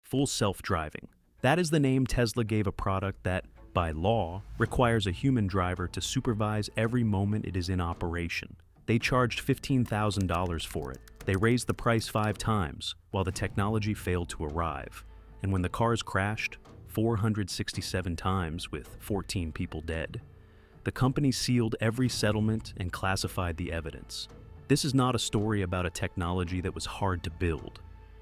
full self-driving. That is the name Tesla gave a product that, by law, requires a human driver to supervise every moment it is in operation. They charged $15,000 for it. They raised the price 5 times, while the technology failed to arrive. And when the cars crashed, 467 times with 14 people dead. The company sealed every settlement and classified the evidence. This is not a story about a technology that was hard to build.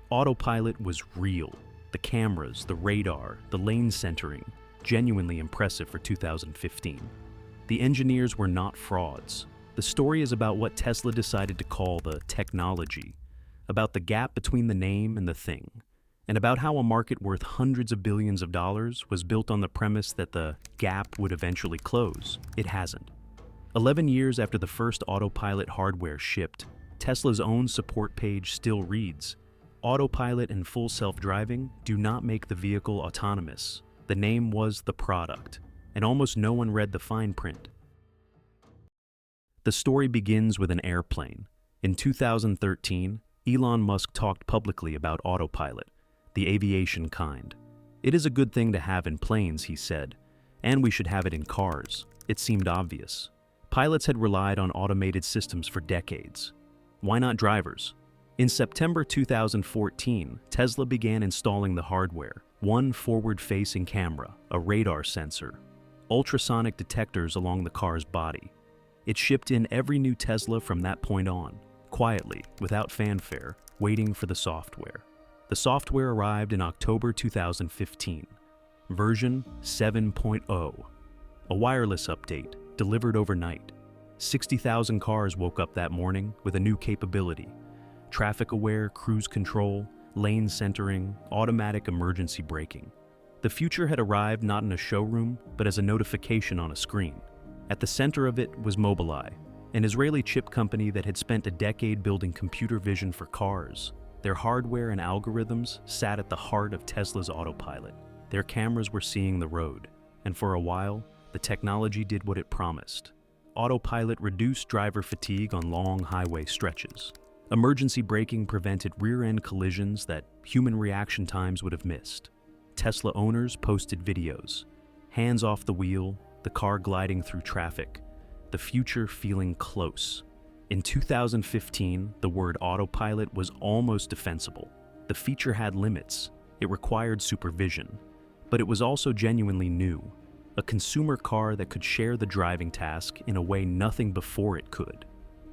Autopilot was real. The cameras, the radar, the lane centering, genuinely impressive for 2015. The engineers were not frauds. The story is about what Tesla decided to call the technology, about the gap between the name and the thing, and about how a market worth hundreds of billions of dollars was built on the premise that the gap would eventually close. It hasn't. 11 years after the first Autopilot hardware shipped, Tesla's own support page still reads, "Autopilot and full self-driving do not make the vehicle autonomous. The name was the product," and almost no one read the fine print. The story begins with an airplane. In 2013, Elon Musk talked publicly about Autopilot, the aviation kind. "It is a good thing to have in planes," he said, "and we should have it in cars." It seemed obvious. Pilots had relied on automated systems for decades. Why not drivers? In September 2014, Tesla began installing the hardware: one forward-facing camera, a radar sensor, ultrasonic detectors along the car's body. It shipped in every new Tesla from that point on, quietly, without fanfare, waiting for the software. The software arrived in October 2015, version 7.0, a wireless update delivered overnight. 60,000 cars woke up that morning with a new capability: traffic-aware cruise control, lane centering, automatic emergency braking. The future had arrived not in a showroom, but as a notification on a screen. At the center of it was Mobileye, an Israeli chip company that had spent a decade building computer vision for cars. Their hardware and algorithms sat at the heart of Tesla's Autopilot. Their cameras were seeing the road, and for a while, the technology did what it promised. Autopilot reduced driver fatigue on long highway stretches. Emergency braking prevented rear-end collisions that human reaction times would have missed. Tesla owners posted videos, hands off the wheel, the car gliding through traffic, the future feeling close. In 2015, the word autopilot was almost defensible. The feature had limits. It required supervision. But it was also genuinely new, a consumer car that could share the driving task in a way nothing before it could.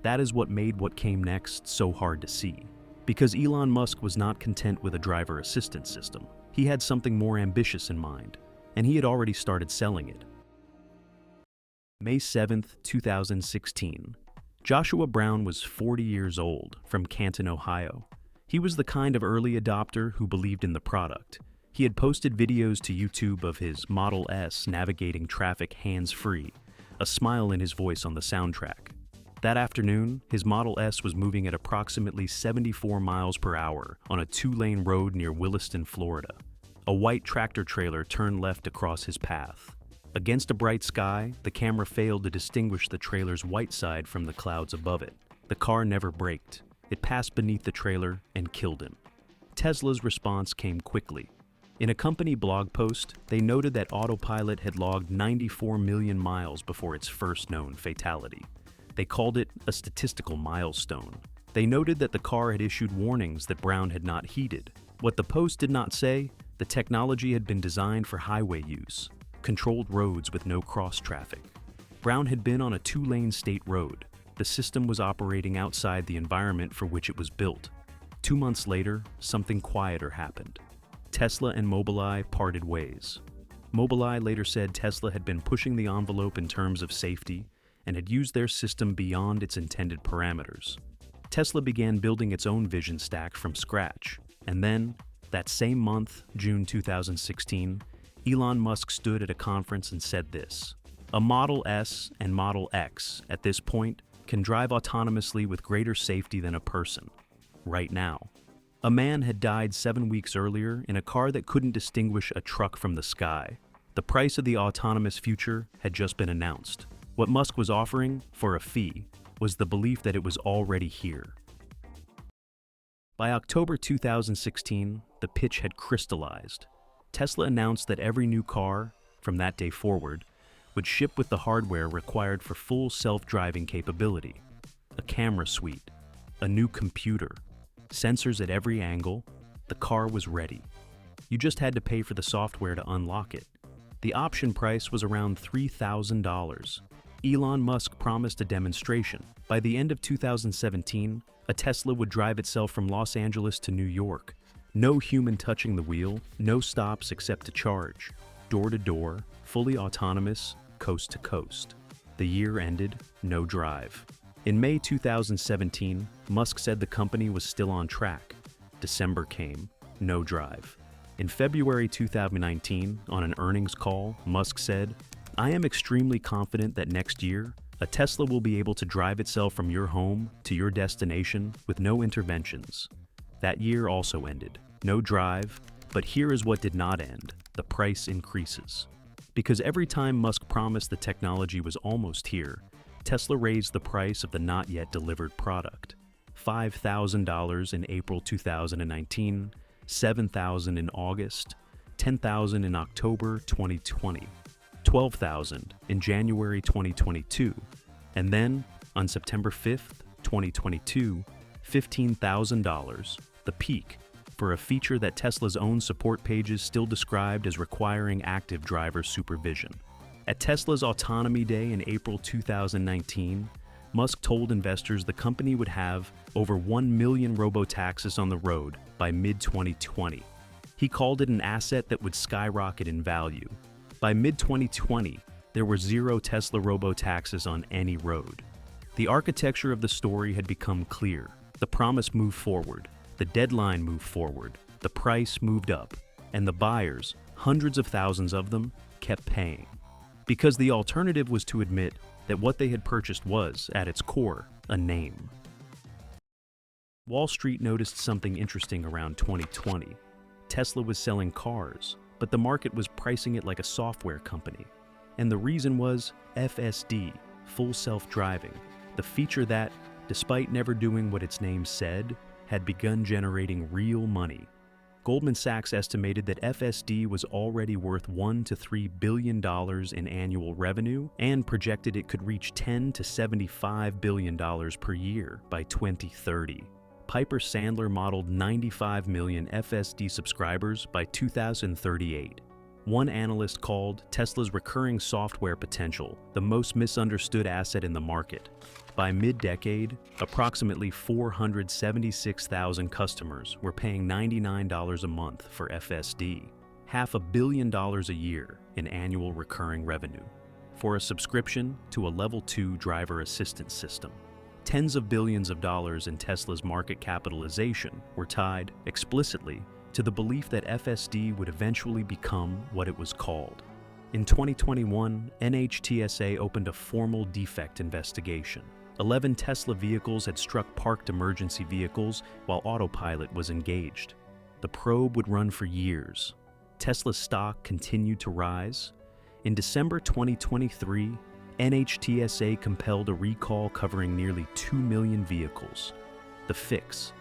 That is what made what came next so hard to see. Because Elon Musk was not content with a driver assistance system. He had something more ambitious in mind, and he had already started selling it. May 7th, 2016. Joshua Brown was 40 years old, from Canton, Ohio. He was the kind of early adopter who believed in the product. He had posted videos to YouTube of his Model S navigating traffic hands-free, a smile in his voice on the soundtrack. That afternoon, his Model S was moving at approximately 74 miles per hour on a 2-lane road near Williston, Florida. A white tractor-trailer turned left across his path. Against a bright sky, the camera failed to distinguish the trailer's white side from the clouds above it. The car never braked. It passed beneath the trailer and killed him. Tesla's response came quickly. In a company blog post, they noted that Autopilot had logged 94 million miles before its first known fatality. They called it a statistical milestone. They noted that the car had issued warnings that Brown had not heeded. What the post did not say, the technology had been designed for highway use, controlled roads with no cross traffic. Brown had been on a 2-lane state road. The system was operating outside the environment for which it was built. 2 months later, something quieter happened. Tesla and Mobileye parted ways. Mobileye later said Tesla had been pushing the envelope in terms of safety and had used their system beyond its intended parameters. Tesla began building its own vision stack from scratch, and then, that same month, June 2016, Elon Musk stood at a conference and said this: "A Model S and Model X, at this point, can drive autonomously with greater safety than a person. Right now." A man had died 7 weeks earlier in a car that couldn't distinguish a truck from the sky. The price of the autonomous future had just been announced. What Musk was offering, for a fee, was the belief that it was already here. By October 2016, the pitch had crystallized. Tesla announced that every new car, from that day forward, would ship with the hardware required for full self-driving capability. A camera suite, a new computer, sensors at every angle. The car was ready. You just had to pay for the software to unlock it. The option price was around $3,000. Elon Musk promised a demonstration. By the end of 2017, a Tesla would drive itself from Los Angeles to New York. No human touching the wheel, no stops except to charge. Door to door, fully autonomous, coast to coast. The year ended, no drive. In May 2017, Musk said the company was still on track. December came, no drive. In February 2019, on an earnings call, Musk said, "I am extremely confident that next year, a Tesla will be able to drive itself from your home to your destination with no interventions." That year also ended. No drive, but here is what did not end. The price increases. Because every time Musk promised the technology was almost here, Tesla raised the price of the not yet delivered product. $5,000 in April 2019, $7,000 in August, $10,000 in October 2020, $12,000 in January 2022, and then, on September 5th, 2022, $15,000, the peak, for a feature that Tesla's own support pages still described as requiring active driver supervision. At Tesla's Autonomy Day in April 2019, Musk told investors the company would have over 1 million robotaxis on the road by mid-2020. He called it an asset that would skyrocket in value. By mid-2020, there were 0 Tesla robotaxis on any road. The architecture of the story had become clear. The promise moved forward. The deadline moved forward, the price moved up, and the buyers, hundreds of thousands of them, kept paying. Because the alternative was to admit that what they had purchased was, at its core, a name. Wall Street noticed something interesting around 2020. Tesla was selling cars, but the market was pricing it like a software company. And the reason was FSD, full self-driving, the feature that, despite never doing what its name said, had begun generating real money. Goldman Sachs estimated that FSD was already worth $1 to $3 billion in annual revenue and projected it could reach $10 to $75 billion per year by 2030. Piper Sandler modeled 95 million FSD subscribers by 2038. One analyst called Tesla's recurring software potential the most misunderstood asset in the market. By mid-decade, approximately 476,000 customers were paying $99 a month for FSD, $500 million a year in annual recurring revenue, for a subscription to a Level 2 driver assistance system. Tens of billions of dollars in Tesla's market capitalization were tied, explicitly, to the belief that FSD would eventually become what it was called. In 2021, NHTSA opened a formal defect investigation. 11 Tesla vehicles had struck parked emergency vehicles while Autopilot was engaged. The probe would run for years. Tesla's stock continued to rise. In December 2023, NHTSA compelled a recall covering nearly 2 million vehicles. The fix,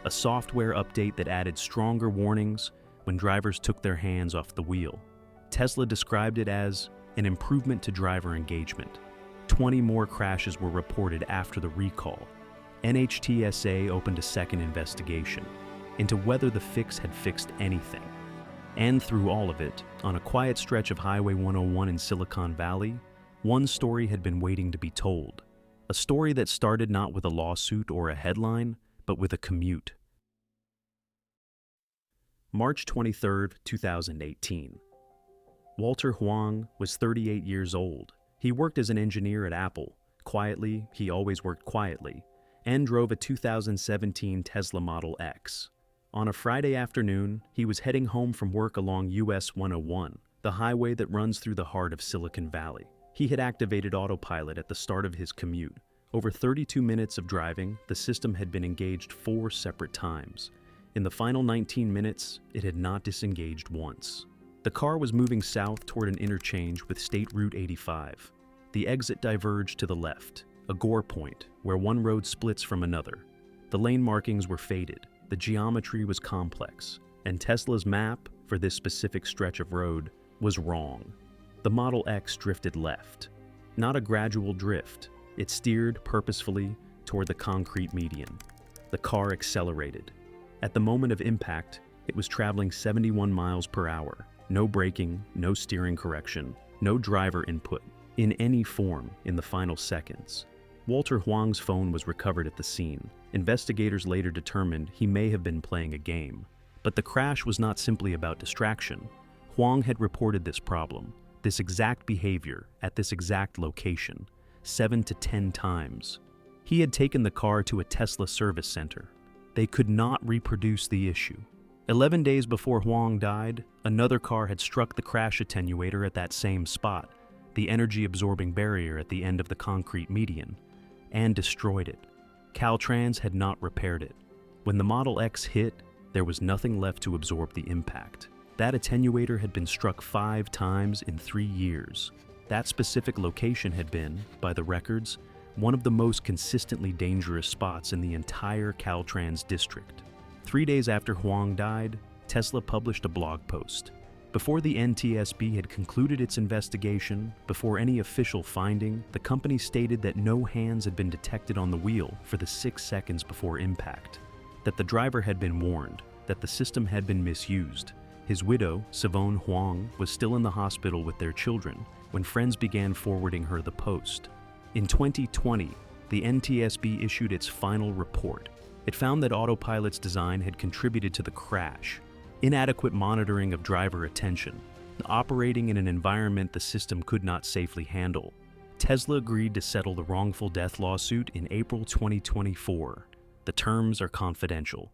a software update that added stronger warnings when drivers took their hands off the wheel. Tesla described it as an improvement to driver engagement. 20 more crashes were reported after the recall. NHTSA opened a second investigation into whether the fix had fixed anything. And through all of it, on a quiet stretch of Highway 101 in Silicon Valley, one story had been waiting to be told. A story that started not with a lawsuit or a headline, but with a commute. March 23, 2018. Walter Huang was 38 years old. He worked as an engineer at Apple. Quietly, he always worked quietly, and drove a 2017 Tesla Model X. On a Friday afternoon, he was heading home from work along US 101, the highway that runs through the heart of Silicon Valley. He had activated Autopilot at the start of his commute. Over 32 minutes of driving, the system had been engaged 4 separate times. In the final 19 minutes, it had not disengaged once. The car was moving south toward an interchange with State Route 85. The exit diverged to the left, a gore point where one road splits from another. The lane markings were faded. The geometry was complex. and Tesla's map for this specific stretch of road was wrong. The Model X drifted left. Not a gradual drift, it steered purposefully toward the concrete median. The car accelerated. At the moment of impact, it was traveling 71 miles per hour. No braking, no steering correction, no driver input in any form in the final seconds. Walter Huang's phone was recovered at the scene. Investigators later determined he may have been playing a game. But the crash was not simply about distraction. Huang had reported this problem, this exact behavior at this exact location, 7 to 10 times. He had taken the car to a Tesla service center. They could not reproduce the issue. 11 days before Huang died, another car had struck the crash attenuator at that same spot, the energy-absorbing barrier at the end of the concrete median, and destroyed it. Caltrans had not repaired it. When the Model X hit, there was nothing left to absorb the impact. That attenuator had been struck 5 times in 3 years. That specific location had been, by the records, one of the most consistently dangerous spots in the entire Caltrans district. 3 days after Huang died, Tesla published a blog post. Before the NTSB had concluded its investigation, before any official finding, the company stated that no hands had been detected on the wheel for the 6 seconds before impact, that the driver had been warned, that the system had been misused. His widow, Savone Huang, was still in the hospital with their children when friends began forwarding her the post. In 2020, the NTSB issued its final report. It found that Autopilot's design had contributed to the crash. Inadequate monitoring of driver attention, operating in an environment the system could not safely handle. Tesla agreed to settle the wrongful death lawsuit in April 2024. The terms are confidential.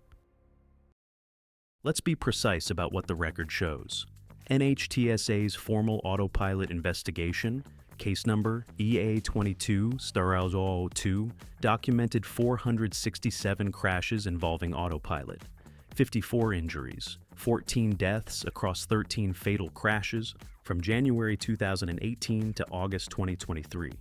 Let's be precise about what the record shows. NHTSA's formal Autopilot investigation, case number EA22-02, documented 467 crashes involving Autopilot, 54 injuries, 14 deaths across 13 fatal crashes from January 2018 to August 2023.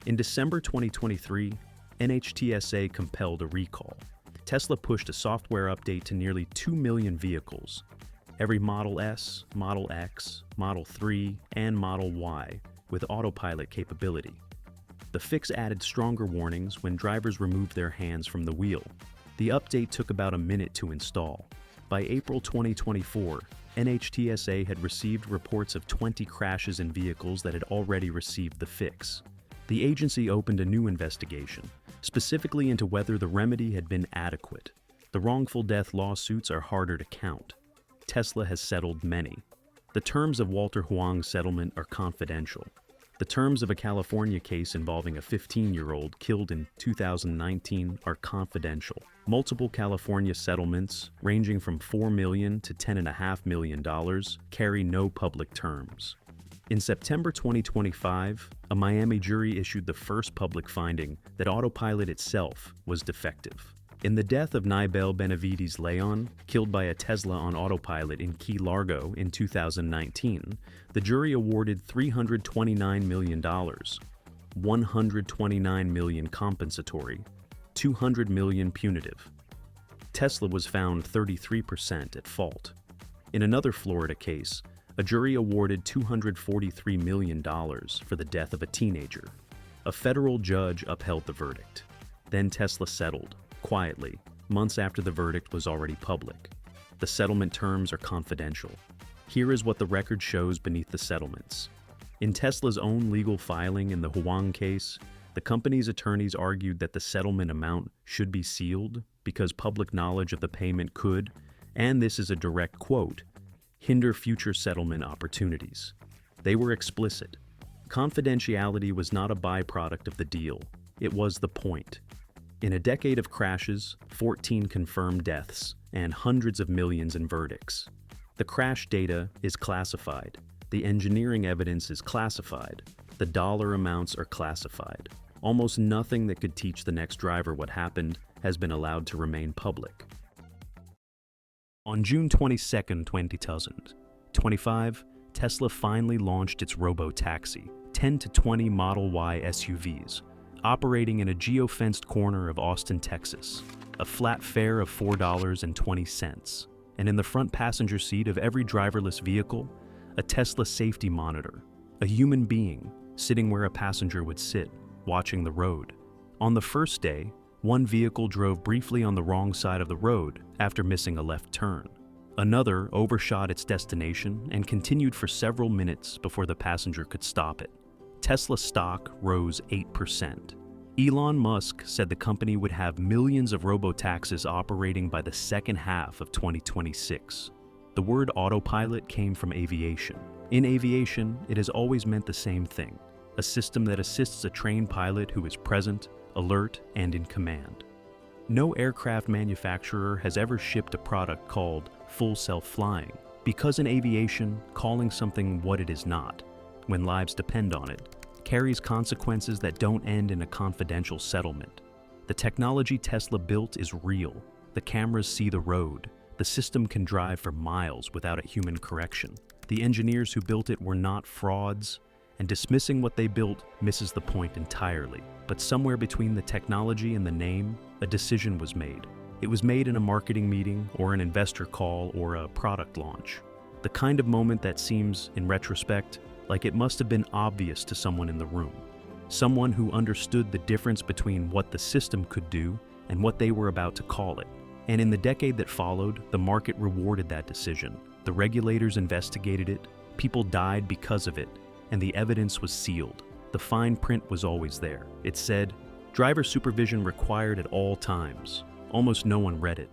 In December 2023, NHTSA compelled a recall. Tesla pushed a software update to nearly 2 million vehicles. Every Model S, Model X, Model 3, and Model Y with Autopilot capability. The fix added stronger warnings when drivers removed their hands from the wheel. The update took about a minute to install. By April 2024, NHTSA had received reports of 20 crashes in vehicles that had already received the fix. The agency opened a new investigation, specifically into whether the remedy had been adequate. The wrongful death lawsuits are harder to count. Tesla has settled many. The terms of Walter Huang's settlement are confidential. The terms of a California case involving a 15-year-old killed in 2019 are confidential. Multiple California settlements, ranging from $4 million to $10.5 million, carry no public terms. In September 2025, a Miami jury issued the first public finding that Autopilot itself was defective. In the death of Nibel Benavides Leon, killed by a Tesla on Autopilot in Key Largo in 2019, the jury awarded $329 million, $129 million compensatory, $200 million punitive. Tesla was found 33% at fault. In another Florida case, a jury awarded $243 million for the death of a teenager. A federal judge upheld the verdict. Then Tesla settled, quietly, months after the verdict was already public. The settlement terms are confidential. Here is what the record shows beneath the settlements. In Tesla's own legal filing in the Huang case, the company's attorneys argued that the settlement amount should be sealed because public knowledge of the payment could, and this is a direct quote, hinder future settlement opportunities. They were explicit. Confidentiality was not a byproduct of the deal. It was the point. In a decade of crashes, 14 confirmed deaths, and hundreds of millions in verdicts. The crash data is classified. The engineering evidence is classified. The dollar amounts are classified. Almost nothing that could teach the next driver what happened has been allowed to remain public. On June 22, 2025, Tesla finally launched its robotaxi, 10 to 20 Model Y SUVs, operating in a geo-fenced corner of Austin, Texas. A flat fare of $4.20. and in the front passenger seat of every driverless vehicle, a Tesla safety monitor, a human being sitting where a passenger would sit, watching the road. On the first day, one vehicle drove briefly on the wrong side of the road after missing a left turn. Another overshot its destination and continued for several minutes before the passenger could stop it. Tesla stock rose 8%. Elon Musk said the company would have millions of robotaxis operating by the second half of 2026. The word autopilot came from aviation. In aviation, it has always meant the same thing: a system that assists a trained pilot who is present, alert, and in command. No aircraft manufacturer has ever shipped a product called full self-flying, because in aviation, calling something what it is not, when lives depend on it, carries consequences that don't end in a confidential settlement. The technology Tesla built is real. The cameras see the road. The system can drive for miles without a human correction. The engineers who built it were not frauds, and dismissing what they built misses the point entirely. But somewhere between the technology and the name, a decision was made. It was made in a marketing meeting, or an investor call, or a product launch. The kind of moment that seems, in retrospect, like it must have been obvious to someone in the room. Someone who understood the difference between what the system could do and what they were about to call it. And in the decade that followed, the market rewarded that decision. The regulators investigated it, people died because of it, and the evidence was sealed. The fine print was always there. It said, "Driver supervision required at all times." Almost no one read it.